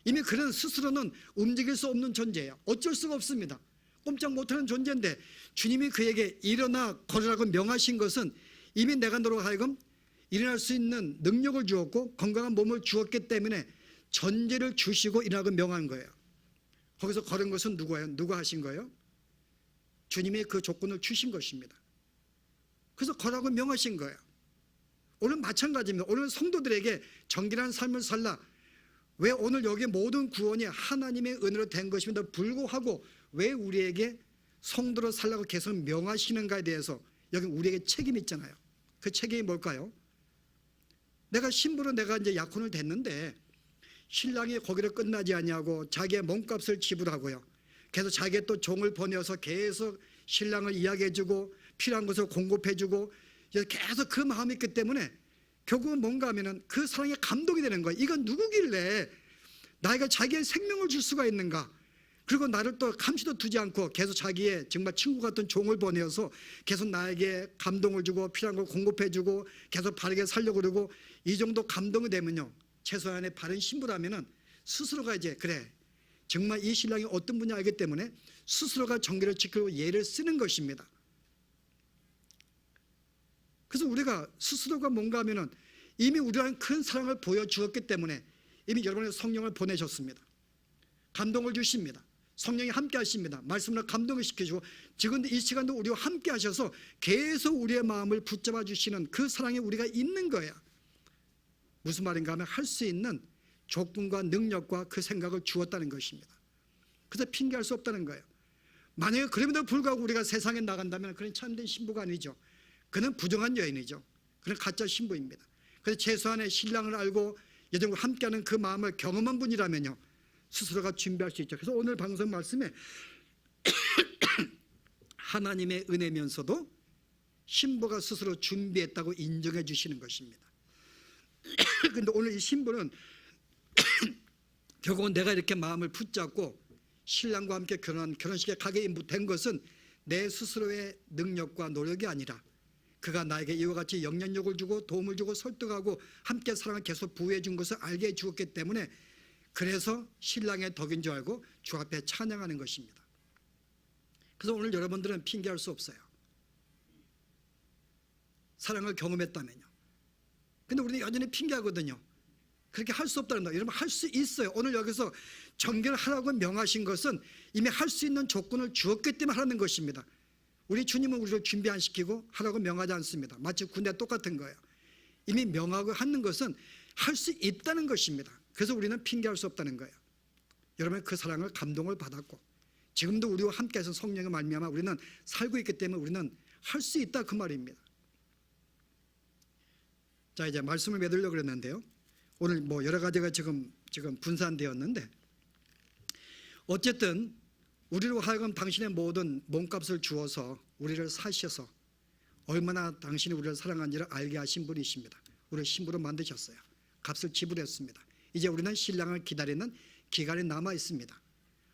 이미 그는 스스로는 움직일 수 없는 존재예요. 어쩔 수가 없습니다. 꼼짝 못하는 존재인데 주님이 그에게 일어나 걸으라고 명하신 것은 이미 내가 너로 하여금 일어날 수 있는 능력을 주었고 건강한 몸을 주었기 때문에 전제를 주시고 일어나고 명한 거예요. 거기서 걸은 것은 누구예요? 누가 하신 거예요? 주님이 그 조건을 주신 것입니다. 그래서 걸라고 명하신 거예요. 오늘 마찬가지입니다. 오늘 성도들에게 정결한 삶을 살라. 왜 오늘 여기 모든 구원이 하나님의 은혜로 된 것임에도 불구하고 왜 우리에게 성도로 살라고 계속 명하시는가에 대해서 여기 우리에게 책임이 있잖아요. 그 책임이 뭘까요? 내가 신부로 내가 이제 약혼을 됐는데 신랑이 거기를 끝나지 않냐고 자기의 몸값을 지불하고요. 계속 자기의 또 종을 보내서 계속 신랑을 이야기해주고 필요한 것을 공급해주고 계속 그 마음이 있기 때문에 결국은 뭔가 하면은 그 사랑에 감동이 되는 거예요. 이건 누구길래 나에게 자기의 생명을 줄 수가 있는가? 그리고 나를 또 감시도 두지 않고 계속 자기의 정말 친구 같은 종을 보내어서 계속 나에게 감동을 주고 필요한 걸 공급해주고 계속 바르게 살려고 그러고 이 정도 감동이 되면요. 최소한의 바른 신부라면은 스스로가 이제 그래 정말 이 신랑이 어떤 분이 알기 때문에 스스로가 정결을 지키고 예를 쓰는 것입니다. 그래서 우리가 스스로가 뭔가 하면은 이미 우리랑 큰 사랑을 보여주었기 때문에 이미 여러분의 성령을 보내셨습니다. 감동을 주십니다. 성령이 함께 하십니다. 말씀으로 감동을 시켜주고 지금 이 시간도 우리와 함께 하셔서 계속 우리의 마음을 붙잡아 주시는 그 사랑이 우리가 있는 거야. 무슨 말인가 하면 할 수 있는 조건과 능력과 그 생각을 주었다는 것입니다. 그래서 핑계할 수 없다는 거예요. 만약에 그럼에도 불구하고 우리가 세상에 나간다면 그는 참된 신부가 아니죠. 그는 부정한 여인이죠. 그는 가짜 신부입니다. 그래서 최소한의 신랑을 알고 여정과 함께하는 그 마음을 경험한 분이라면요 스스로가 준비할 수 있죠. 그래서 오늘 방송 말씀에 하나님의 은혜면서도 신부가 스스로 준비했다고 인정해 주시는 것입니다. 그런데 오늘 이 신부는 결국은 내가 이렇게 마음을 붙잡고 신랑과 함께 결혼식에 가게 된 것은 내 스스로의 능력과 노력이 아니라 그가 나에게 이와 같이 영향력을 주고 도움을 주고 설득하고 함께 사랑을 계속 부여해 준 것을 알게 해 주었기 때문에 그래서 신랑의 덕인 줄 알고 주 앞에 찬양하는 것입니다. 그래서 오늘 여러분들은 핑계할 수 없어요. 사랑을 경험했다면요. 근데 우리는 여전히 핑계하거든요. 그렇게 할 수 없다는 거예요. 여러분 할 수 있어요. 오늘 여기서 정결하라고 명하신 것은 이미 할 수 있는 조건을 주었기 때문에 하는 것입니다. 우리 주님은 우리를 준비 안 시키고 하라고 명하지 않습니다. 마치 군대 똑같은 거예요. 이미 명하고 하는 것은 할 수 있다는 것입니다. 그래서 우리는 핑계할 수 없다는 거예요. 여러분 그 사랑을 감동을 받았고 지금도 우리와 함께해서 성령의 말미암아 우리는 살고 있기 때문에 우리는 할 수 있다 그 말입니다. 자 이제 말씀을 맺으려고 그랬는데요. 오늘 뭐 여러 가지가 지금 분산되었는데 어쨌든 우리로 하여금 당신의 모든 몸값을 주어서 우리를 사셔서 얼마나 당신이 우리를 사랑한지를 알게 하신 분이십니다. 우리를 신부로 만드셨어요. 값을 지불했습니다. 이제 우리는 신랑을 기다리는 기간이 남아 있습니다.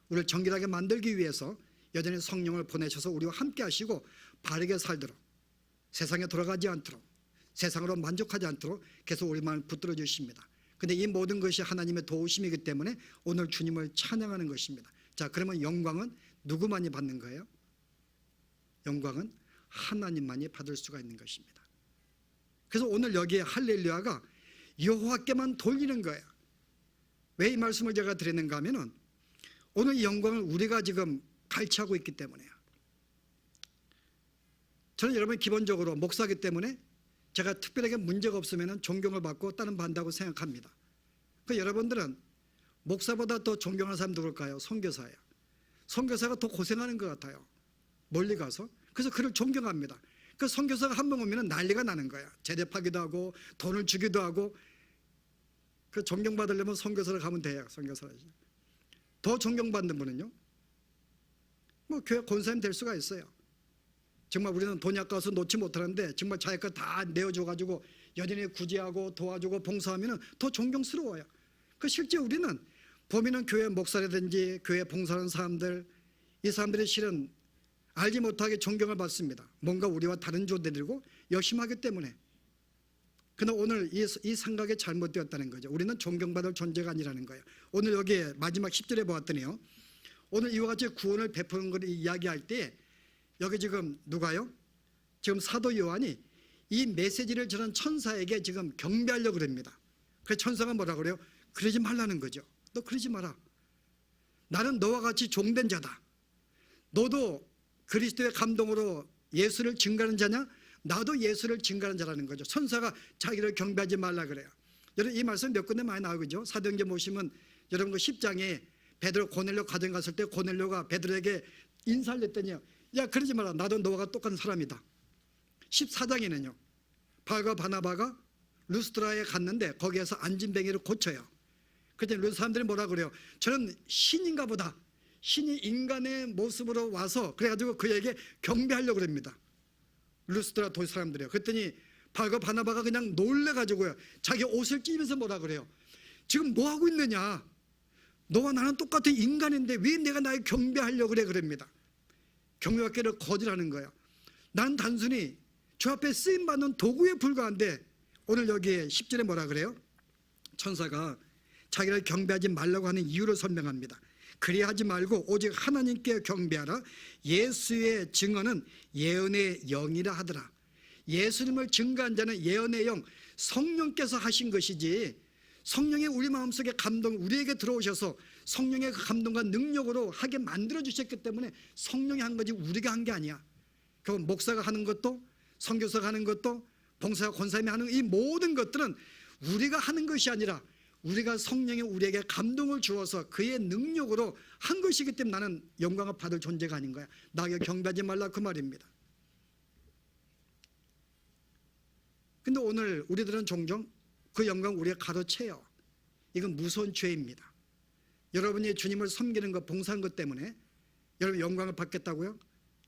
우리를 정결하게 만들기 위해서 여전히 성령을 보내셔서 우리와 함께 하시고 바르게 살도록 세상에 돌아가지 않도록 세상으로 만족하지 않도록 계속 우리만 붙들어 주십니다. 그런데 이 모든 것이 하나님의 도우심이기 때문에 오늘 주님을 찬양하는 것입니다. 자 그러면 영광은 누구만이 받는 거예요? 영광은 하나님만이 받을 수가 있는 것입니다. 그래서 오늘 여기에 할렐루야가 여호와께만 돌리는 거예요. 왜 이 말씀을 제가 드리는가 하면은 오늘 이 영광을 우리가 지금 갈취하고 있기 때문에요. 저는 여러분 기본적으로 목사이기 때문에 제가 특별하게 문제가 없으면 존경을 받고 다른 받는다고 생각합니다. 그 여러분들은 목사보다 더 존경하는 사람 누굴까요? 선교사예요. 선교사가 더 고생하는 것 같아요. 멀리 가서. 그래서 그를 존경합니다. 그 선교사가 한 명 오면 난리가 나는 거야. 제대하기도 하고 돈을 주기도 하고 그 존경받으려면 선교사를 가면 돼요. 선교사를. 더 존경받는 분은요, 뭐 교회 권사님 될 수가 있어요. 정말 우리는 돈이 아까워서 놓지 못하는데 정말 자기 것 다 내어줘가지고 여전히 구제하고 도와주고 봉사하면 더 존경스러워요. 그 실제 우리는 보면은 교회 목사라든지 교회 봉사하는 사람들, 이 사람들이 실은 알지 못하게 존경을 받습니다. 뭔가 우리와 다른 존재들이고 열심히 하기 때문에. 그러나 오늘 이 생각이 잘못되었다는 거죠. 우리는 존경받을 존재가 아니라는 거예요. 오늘 여기에 마지막 10절에 보았더니요, 오늘 이와 같이 구원을 베푸는 것을 이야기할 때 여기 지금 누가요? 지금 사도 요한이 이 메시지를 전한 천사에게 지금 경배하려고 그럽니다. 그래서 천사가 뭐라 그래요? 그러지 말라는 거죠. 너 그러지 마라. 나는 너와 같이 종된 자다. 너도 그리스도의 감동으로 예수를 증거하는 자냐? 나도 예수를 증거하는 자라는 거죠. 천사가 자기를 경배하지 말라 그래요. 여러분 이 말씀 몇 군데 많이 나오죠. 사도행전 보시면 여러분 그 10장에 베드로 고넬료 가정 갔을 때 고넬료가 베드로에게 인사를 했더니요, 야 그러지 마라. 나도 너와 똑같은 사람이다. 14장에는요, 바울과 바나바가 루스드라에 갔는데 거기에서 안진뱅이를 고쳐요. 그때 루스 사람들이 뭐라 그래요? 저는 신인가 보다. 신이 인간의 모습으로 와서 그래가지고 그에게 경배하려고 그럽니다. 루스드라 도시 사람들이요. 그랬더니 바울과 바나바가 그냥 놀래가지고요, 자기 옷을 찢으면서 뭐라 그래요? 지금 뭐 하고 있느냐? 너와 나는 똑같은 인간인데 왜 내가 나를 경배하려고 그래? 그럽니다. 경배받기를 거절하는 거예요. 난 단순히 주 앞에 쓰임받는 도구에 불과한데, 오늘 여기에 10절에 뭐라 그래요? 천사가 자기를 경배하지 말라고 하는 이유를 설명합니다. 그리하지 말고 오직 하나님께 경배하라. 예수의 증언은 예언의 영이라 하더라. 예수님을 증거한 자는 예언의 영, 성령께서 하신 것이지, 성령이 우리 마음속에 감동, 우리에게 들어오셔서 성령의 그 감동과 능력으로 하게 만들어 주셨기 때문에 성령이 한 거지 우리가 한 게 아니야. 그럼 목사가 하는 것도, 선교사가 하는 것도, 봉사가 권사님이 하는 이 모든 것들은 우리가 하는 것이 아니라 우리가 성령이 우리에게 감동을 주어서 그의 능력으로 한 것이기 때문에 나는 영광을 받을 존재가 아닌 거야. 나에게 경배하지 말라 그 말입니다. 근데 오늘 우리들은 종종 그 영광 우리가 가로채요. 이건 무서운 죄입니다. 여러분이 주님을 섬기는 것, 봉사한 것 때문에 여러분 영광을 받겠다고요?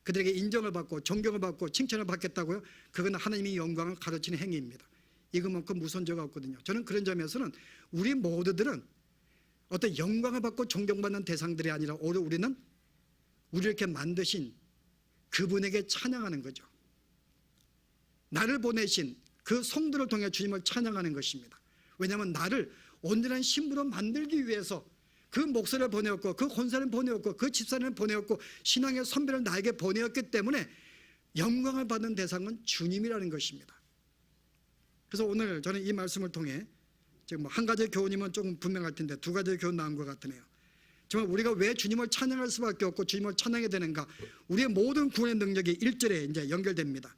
그들에게 인정을 받고 존경을 받고 칭찬을 받겠다고요? 그건 하나님이 영광을 가르치는 행위입니다. 이것만큼 무서운 죄가 없거든요. 저는 그런 점에서는 우리 모두들은 어떤 영광을 받고 존경받는 대상들이 아니라 오히려 우리는 우리를 이렇게 만드신 그분에게 찬양하는 거죠. 나를 보내신 그 성도를 통해 주님을 찬양하는 것입니다. 왜냐하면 나를 온전한 신부로 만들기 위해서 그 목사를 보내었고 그 권사를 보내었고 그 집사를 보내었고 신앙의 선배를 나에게 보내었기 때문에 영광을 받는 대상은 주님이라는 것입니다. 그래서 오늘 저는 이 말씀을 통해 지금 한 가지 교훈이면 조금 분명할 텐데 두 가지 교훈 나온 것 같으네요. 정말 우리가 왜 주님을 찬양할 수밖에 없고 주님을 찬양해야 되는가? 우리의 모든 구원의 능력이 1절에 이제 연결됩니다.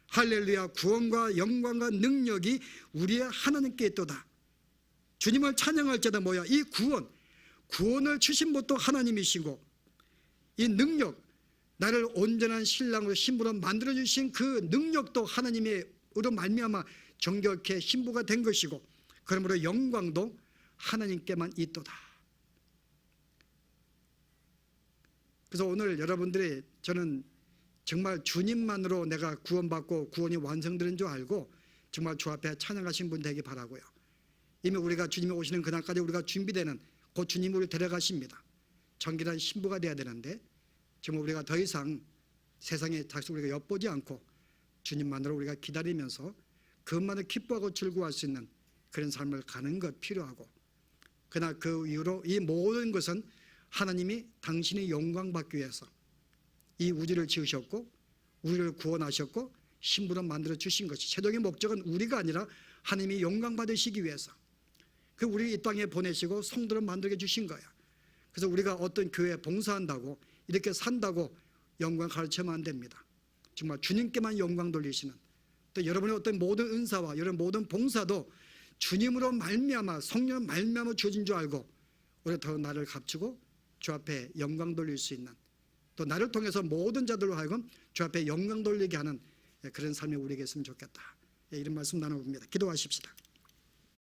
할렐루야, 구원과 영광과 능력이 우리의 하나님께 있도다. 주님을 찬양할 때다 뭐야? 이 구원을 주신 분도 하나님이시고 이 능력, 나를 온전한 신랑으로 신부로 만들어주신 그 능력도 하나님으로 말미암아 정결케 신부가 된 것이고, 그러므로 영광도 하나님께만 있도다. 그래서 오늘 여러분들이, 저는 정말 주님만으로 내가 구원받고 구원이 완성되는 줄 알고 정말 주 앞에 찬양하신 분 되기 바라고요. 이미 우리가 주님이 오시는 그날까지 우리가 준비되는, 곧 주님이 우리를 데려가십니다. 정결한 신부가 되어야 되는데 정말 우리가 더 이상 세상의 닥쳐 우리가 엿보지 않고 주님만으로 우리가 기다리면서 그것만을 기뻐하고 즐거워할 수 있는 그런 삶을 가는 것 필요하고, 그러나 그 이후로 이 모든 것은 하나님이 당신의 영광 받기 위해서 이 우주를 지으셨고 우리를 구원하셨고 신부로 만들어 주신 것이, 최종의 목적은 우리가 아니라 하나님이 영광 받으시기 위해서 그 우리 이 땅에 보내시고 성도를 만들게 주신 거야. 그래서 우리가 어떤 교회에 봉사한다고 이렇게 산다고 영광 가르치면 안 됩니다. 정말 주님께만 영광 돌리시는, 또 여러분의 어떤 모든 은사와 여러분 모든 봉사도 주님으로 말미암아 성령 말미암아 주어진 줄 알고 우리가 더 나를 값추고 주 앞에 영광 돌릴 수 있는, 또 나를 통해서 모든 자들로 하여금 주 앞에 영광 돌리게 하는 그런 삶이 우리에게 있으면 좋겠다. 이런 말씀 나눠봅니다. 기도하십시다.